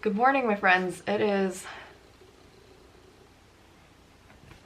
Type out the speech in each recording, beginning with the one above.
Good morning, my friends. It is...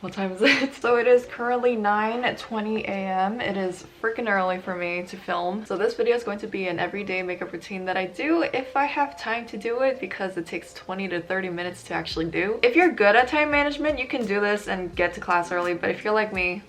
What time is it? So it is currently 9:20 a.m. It is freaking early for me to film. So this video is going to be an everyday makeup routine that I do if I have time to do it, because it takes 20 to 30 minutes to actually do. If you're good at time management, you can do this and get to class early, but if you're like me,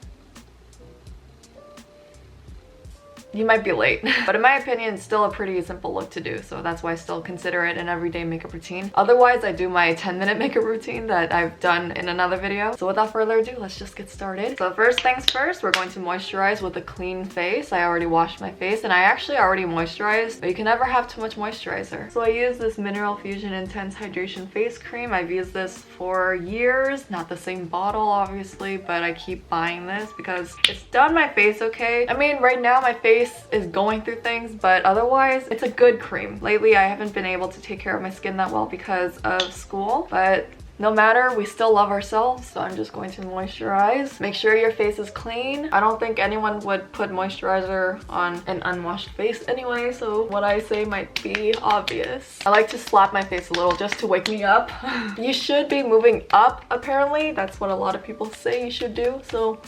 you might be late. But in my opinion, it's still a pretty simple look to do, so that's why I still consider it an everyday makeup routine. Otherwise, I do my 10-minute makeup routine that I've done in another video. So without further ado, let's just get started. So first things first, we're going to moisturize with a clean face. I already washed my face, and I actually already moisturized, but you can never have too much moisturizer. So I use this Mineral Fusion Intense Hydration Face Cream. I've used this for years, not the same bottle obviously, but I keep buying this because it's done my face okay. I mean, right now my face is going through things, but otherwise it's a good cream. Lately I haven't been able to take care of my skin that well because of school, but no matter, we still love ourselves, so I'm just going to moisturize. Make sure your face is clean. I don't think anyone would put moisturizer on an unwashed face anyway, so what I say might be obvious. I like to slap my face a little just to wake me up. You should be moving up, apparently. That's what a lot of people say you should do, so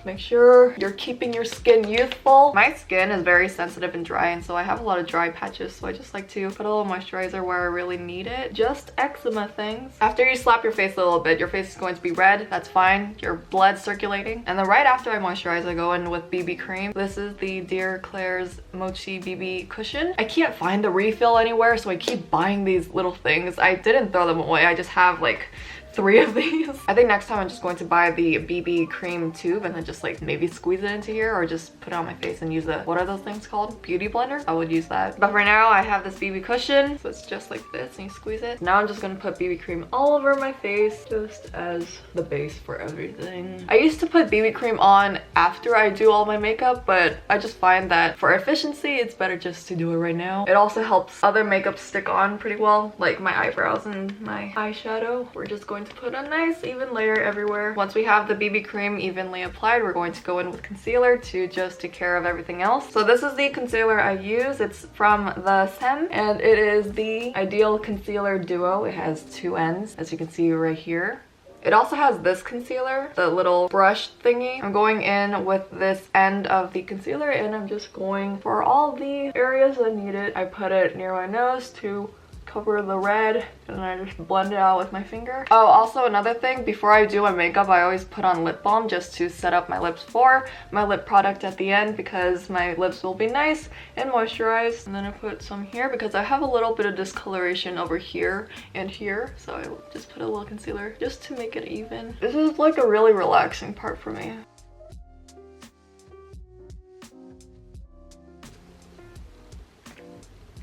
make sure you're keeping your skin youthful. My skin is very sensitive and dry, and so I have a lot of dry patches, so I just like to put a little moisturizer where I really need it. Just eczema things. After you slap your face a little bit, your face is going to be red. That's fine. Your blood's circulating. And then right after I moisturize, I go in with BB cream. This is the Dear Claire's Mochi BB Cushion. I can't find the refill anywhere, so I keep buying these little things. I didn't throw them away. I just have like 3 of these. I think next time I'm just going to buy the BB cream tube and then just like maybe squeeze it into here, or just put it on my face and use the, what are those things called? Beauty blender? I would use that. But for now, I have this BB cushion, so it's just like this and you squeeze it. Now I'm just gonna put BB cream all over my face just as the base for everything. I used to put BB cream on after I do all my makeup, but I just find that for efficiency, it's better just to do it right now. It also helps other makeup stick on pretty well, like my eyebrows and my eyeshadow. We're just going to put a nice even layer everywhere. Once we have the BB cream evenly applied, we're going to go in with concealer to just take care of everything else. So this is the concealer I use. It's from the Sem, and it is the Ideal Concealer Duo. It has 2 ends, as you can see right here. It also has this concealer, the little brush thingy. I'm going in with this end of the concealer, and I'm just going for all the areas that need it. I put it near my nose to cover the red, and I just blend it out with my finger. Oh, also another thing, before I do my makeup, I always put on lip balm just to set up my lips for my lip product at the end, because my lips will be nice and moisturized. And then I put some here because I have a little bit of discoloration over here and here, so I just put a little concealer just to make it even. This is like a really relaxing part for me.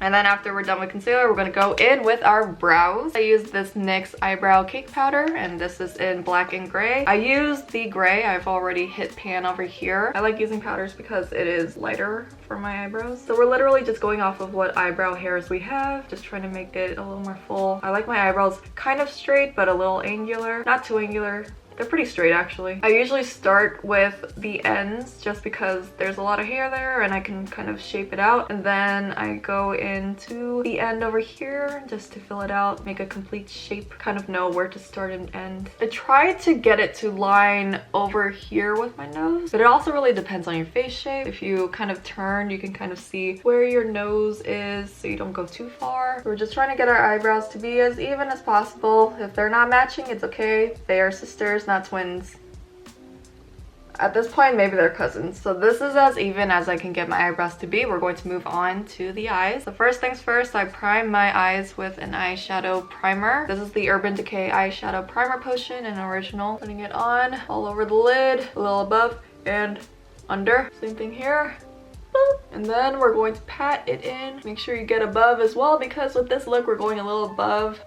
And then after we're done with concealer, we're gonna go in with our brows. I use this NYX eyebrow cake powder, and this is in black and gray. I use the gray. I've already hit pan over here. I like using powders because it is lighter for my eyebrows. So we're literally just going off of what eyebrow hairs we have, just trying to make it a little more full. I like my eyebrows kind of straight, but a little angular. Not too angular. They're pretty straight actually. I usually start with the ends just because there's a lot of hair there and I can kind of shape it out. And then I go into the end over here just to fill it out, make a complete shape, kind of know where to start and end. I try to get it to line over here with my nose, but it also really depends on your face shape. If you kind of turn, you can kind of see where your nose is so you don't go too far. We're just trying to get our eyebrows to be as even as possible. If they're not matching, it's okay. They are sisters, not twins. At this point, maybe they're cousins. So this is as even as I can get my eyebrows to be. We're going to move on to the eyes. So first things first, I prime my eyes with an eyeshadow primer. This is the Urban Decay eyeshadow primer potion, an original. Putting it on all over the lid, a little above and under. Same thing here. Boop. And then we're going to pat it in. Make sure you get above as well, because with this look, we're going a little above.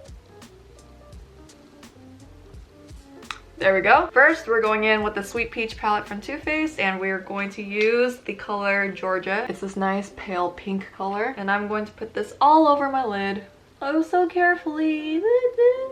There we go. First, we're going in with the Sweet Peach palette from Too Faced, and we're going to use the color Georgia. It's this nice pale pink color, and I'm going to put this all over my lid. Oh, so carefully.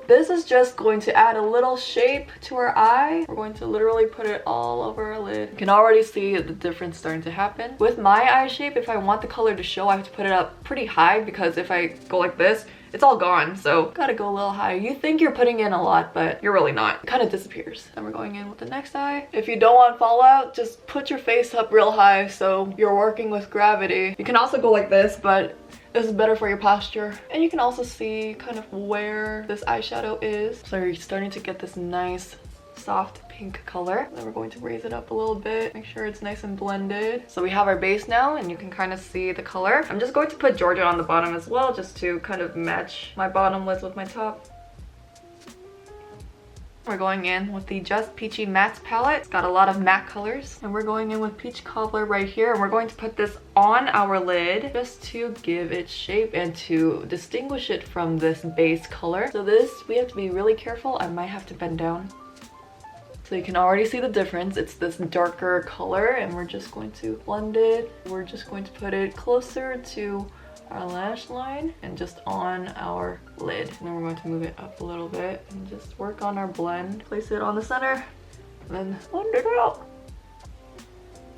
This is just going to add a little shape to our eye. We're going to literally put it all over our lid. You can already see the difference starting to happen. With my eye shape, if I want the color to show, I have to put it up pretty high, because if I go like this, it's all gone. So gotta go a little higher. You think you're putting in a lot, but you're really not. It kind of disappears. Then we're going in with the next eye. If you don't want fallout, just put your face up real high so you're working with gravity. You can also go like this, but this is better for your posture. And you can also see kind of where this eyeshadow is. So you're starting to get this nice soft pink color. Then we're going to raise it up a little bit, make sure it's nice and blended. So we have our base now, and you can kind of see the color. I'm just going to put Georgia on the bottom as well, just to kind of match my bottom lids with my top. We're going in with the Just Peachy Mattes palette. It's got a lot of matte colors. And we're going in with Peach Cobbler right here. And we're going to put this on our lid just to give it shape and to distinguish it from this base color. So this, we have to be really careful. I might have to bend down. So you can already see the difference. It's this darker color, and we're just going to blend it. We're just going to put it closer to our lash line and just on our lid. And then we're going to move it up a little bit and just work on our blend. Place it on the center and then blend it out.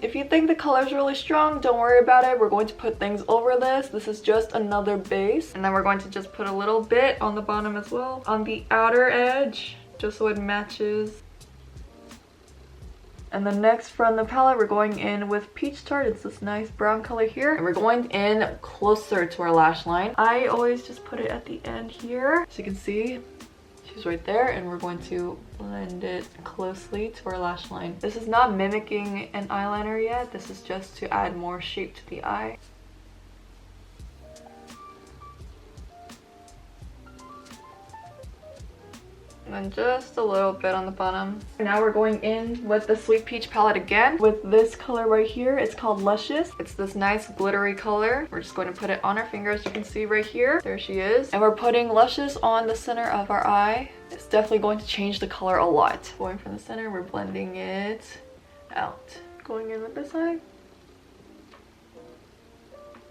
If you think the color is really strong, don't worry about it. We're going to put things over this. This is just another base. And then we're going to just put a little bit on the bottom as well, on the outer edge, just so it matches. And then next from the palette, we're going in with Peach Tart. It's this nice brown color here. And we're going in closer to our lash line. I always just put it at the end here. So you can see, she's right there. And we're going to blend it closely to our lash line. This is not mimicking an eyeliner yet. This is just to add more shape to the eye. And then just a little bit on the bottom. Now we're going in with the Sweet Peach palette again with this color right here. It's called Luscious. It's this nice glittery color. We're just going to put it on our fingers. You can see right here. There she is. And we're putting Luscious on the center of our eye. It's definitely going to change the color a lot. Going from the center, we're blending it out. Going in with this eye.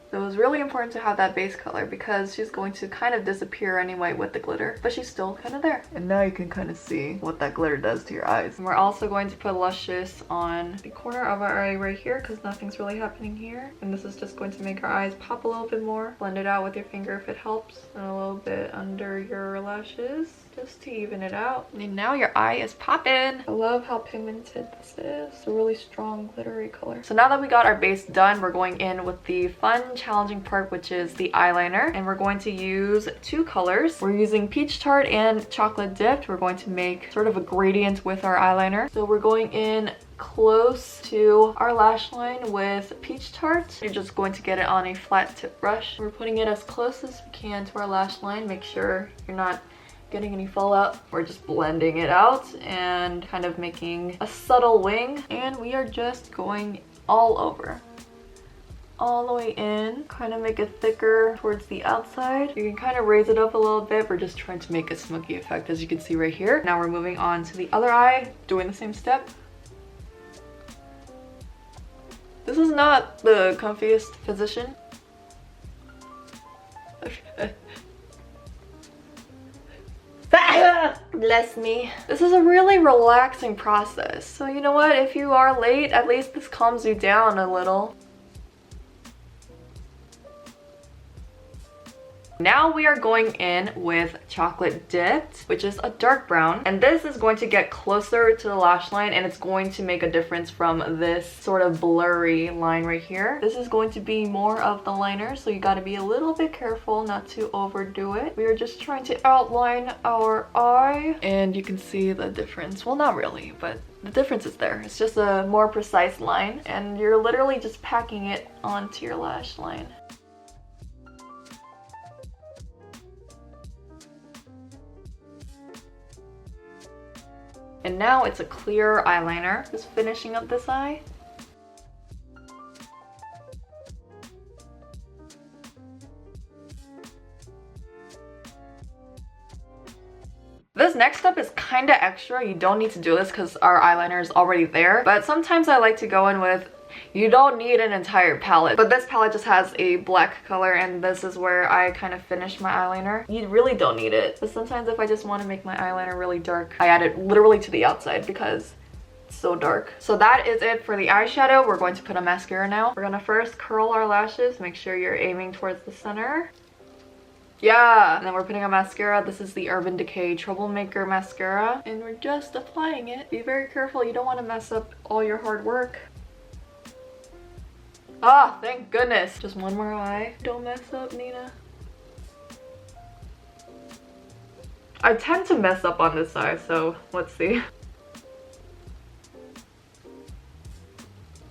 So it was really important to have that base color because she's going to kind of disappear anyway with the glitter, but she's still kind of there. And now you can kind of see what that glitter does to your eyes. And we're also going to put Luscious on the corner of our eye right here because nothing's really happening here. And this is just going to make our eyes pop a little bit more. Blend it out with your finger if it helps. And a little bit under your lashes just to even it out. And now your eye is popping. I love how pigmented this is. It's a really strong glittery color. So now that we got our base done, we're going in with the fun challenging part, which is the eyeliner. And we're going to use two colors. We're using Peach Tart and Chocolate Dipped. We're going to make sort of a gradient with our eyeliner. So we're going in close to our lash line with Peach Tart. You're just going to get it on a flat tip brush. We're putting it as close as we can to our lash line. Make sure you're not getting any fallout. We're just blending it out and kind of making a subtle wing. And we are just going all over. All the way in, kind of make it thicker towards the outside. You can kind of raise it up a little bit. We're just trying to make a smoky effect, as you can see right here. Now we're moving on to the other eye, doing the same step. This is not the comfiest position. Bless me. This is a really relaxing process. So you know what? If you are late, at least this calms you down a little. Now we are going in with Chocolate Dipped, which is a dark brown. And this is going to get closer to the lash line and it's going to make a difference from this sort of blurry line right here. This is going to be more of the liner, so you gotta be a little bit careful not to overdo it. We are just trying to outline our eye and you can see the difference. Well, not really, but the difference is there. It's just a more precise line and you're literally just packing it onto your lash line. And now it's a clear eyeliner. Just finishing up this eye. This next step is kind of extra. You don't need to do this because our eyeliner is already there. But sometimes I like to go in with, you don't need an entire palette. But this palette just has a black color and this is where I kind of finish my eyeliner. You really don't need it. But sometimes if I just want to make my eyeliner really dark, I add it literally to the outside because it's so dark. So that is it for the eyeshadow. We're going to put a mascara now. We're going to first curl our lashes. Make sure you're aiming towards the center. Yeah. And then we're putting on mascara. This is the Urban Decay Troublemaker mascara. And we're just applying it. Be very careful. You don't want to mess up all your hard work. Ah, thank goodness. Just one more eye. Don't mess up, Nina. I tend to mess up on this side, so let's see.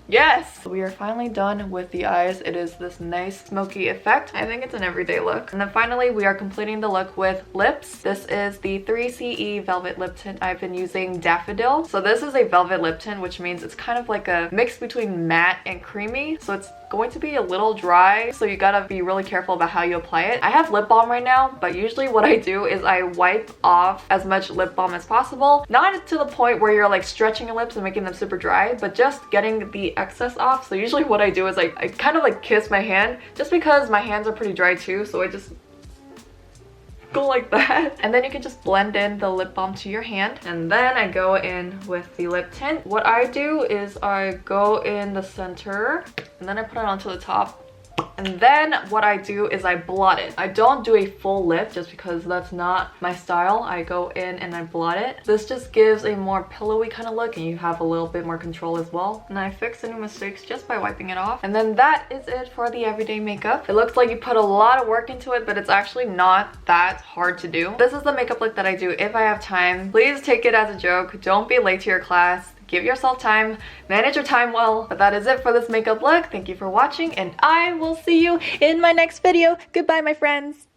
Yes! We are finally done with the eyes. It is this nice smoky effect. I think it's an everyday look. And then finally, we are completing the look with lips. This is the 3CE Velvet Lip Tint. I've been using Daffodil. So this is a velvet lip tint, which means it's kind of like a mix between matte and creamy. So it's going to be a little dry, so you gotta be really careful about how you apply it. I have lip balm right now, but usually what I do is I wipe off as much lip balm as possible. Not to the point where you're like stretching your lips and making them super dry, but just getting the excess off. So usually what I do is I kind of like kiss my hand, just because my hands are pretty dry too, so I just go like that. And then you can just blend in the lip balm to your hand. And then I go in with the lip tint. What I do is I go in the center and then I put it onto the top. And then what I do is I blot it. I don't do a full lip just because that's not my style. I go in and I blot it. This just gives a more pillowy kind of look and you have a little bit more control as well. And I fix any mistakes just by wiping it off. And then that is it for the everyday makeup. It looks like you put a lot of work into it, but it's actually not that hard to do. This is the makeup look that I do if I have time. Please take it as a joke. Don't be late to your class. Give yourself time, manage your time well. But that is it for this makeup look. Thank you for watching and I will see you in my next video. Goodbye, my friends.